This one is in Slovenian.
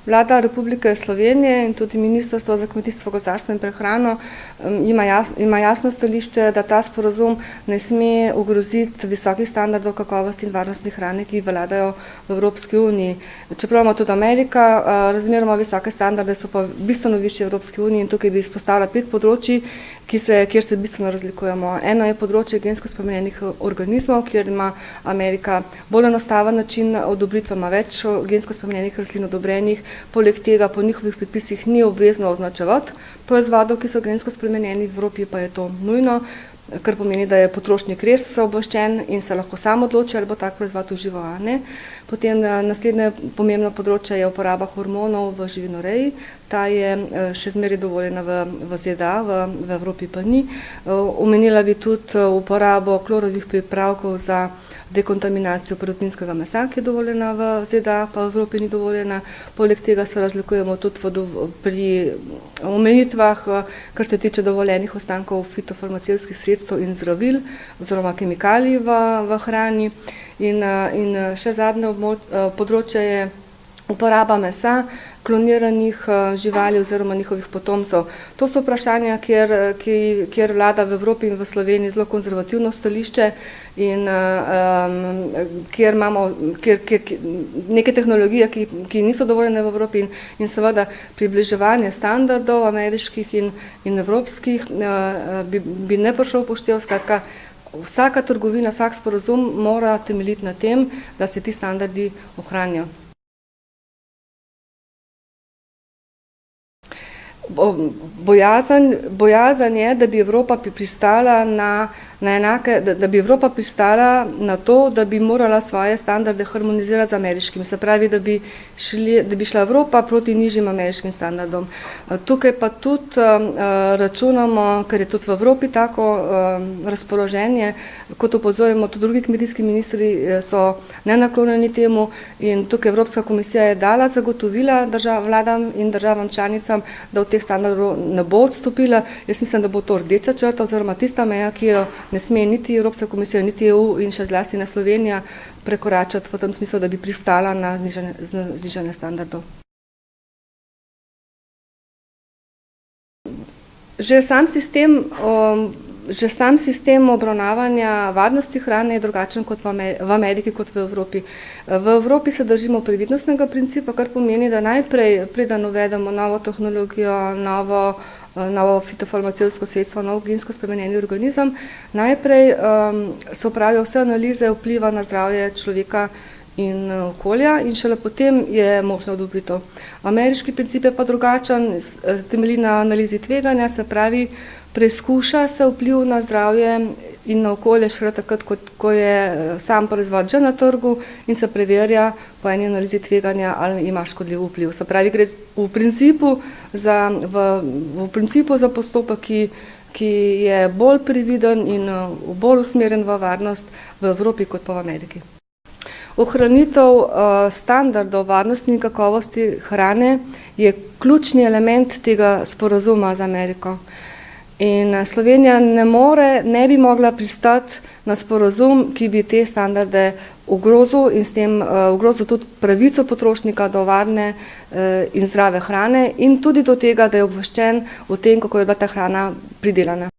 Vlada Republike Slovenije in tudi Ministrstvo za kmetijstvo, gozdarstvo in prehrano ima jasno stališče, da ta sporazum ne sme ogroziti visokih standardov kakovosti in varnosti hrane, ki vladajo v Evropski uniji. Čeprav ima tudi Amerika razmeroma visoke standarde, so pa bistveno višji v Evropski uniji in tukaj bi izpostavila 5 področij, kjer se bistveno razlikujemo. Eno je področje gensko spremenjenih organizmov, kjer ima Amerika bolj enostaven način odobritve, ima več gensko spremenjenih rastlin odobrenih, poleg tega po njihovih predpisih ni obvezno označevati proizvodov, ki so gensko spremenjeni, v Evropi pa je to nujno, kar pomeni, da je potrošnik res obveščen in se lahko sam odloči, ali bo tak proizvod užival ali ne. Potem naslednje pomembno področje je uporaba hormonov v živinoreji. Ta je še zmeraj dovoljena v ZDA, v Evropi pa ni. Omenila bi tudi uporabo klorovih pripravkov za dekontaminacijo perutninskega mesa, ki je dovoljena v ZDA, pa v Evropi ni dovoljena. Poleg tega se razlikujemo tudi pri omejitvah, kar se tiče dovoljenih ostankov fitofarmacevtskih sredstev in zdravil oziroma kemikalij v hrani. In še zadnje področje je uporaba mesa kloniranih živali oziroma njihovih potomcev. To so vprašanja, kjer vlada v Evropi in v Sloveniji zelo konzervativno stališče in kjer imamo neke tehnologije, ki niso dovoljene v Evropi in seveda približevanje standardov ameriških in evropskih bi ne prišlo upoštev. Skratka, vsaka trgovina, vsak sporazum mora temeljiti na tem, da se ti standardi ohranjajo. Bojazen je, da bi Evropa pristala na to, da bi morala svoje standarde harmonizirati z ameriškim. Se pravi, da bi šla Evropa proti nižjim ameriškim standardom. Tukaj pa tudi računamo, ker je tudi v Evropi tako razpoloženje, kot opozorujemo, tudi drugi kmetijski ministri so nenaklonjeni temu in tukaj Evropska komisija je dala zagotovila vladam in državam članicam, da od teh standardov ne bo odstopila. Jaz mislim, da bo to rdeča črta oziroma tista meja, ki jo ne sme niti Evropska komisija, niti EU in še zlasti na Slovenija prekoračati v tem smislu, da bi pristala na znižanje standardov. Že sam sistem obravnavanja varnosti hrane je drugačen kot v Ameriki kot v Evropi. V Evropi se držimo previdnostnega principa, kar pomeni, da najprej, preden uvedemo novo tehnologijo, novo fitofarmacevtsko sredstvo, nov gensko spremenjeni organizem, najprej se opravijo vse analize vpliva na zdravje človeka in okolja in šele potem je možno odobritev. Ameriški princip je pa drugačen, temelji na analizi tveganja, se pravi, preizkuša se vpliv na zdravje in na okolje šele takrat, ko je sam proizvod že na trgu in se preverja po eni analizi tveganja, ali ima škodljiv vpliv. Se pravi, gre v principu za postopek, ki je bolj previden in bolj usmerjen v varnost v Evropi kot pa v Ameriki. Ohranitev standardov varnosti in kakovosti hrane je ključni element tega sporazuma z Ameriko. In Slovenija ne bi mogla pristati na sporazum, ki bi te standarde ogrozil in s tem ogrozil tudi pravico potrošnika do varne in zdrave hrane in tudi do tega, da je obveščen o tem, kako je bila ta hrana pridelana.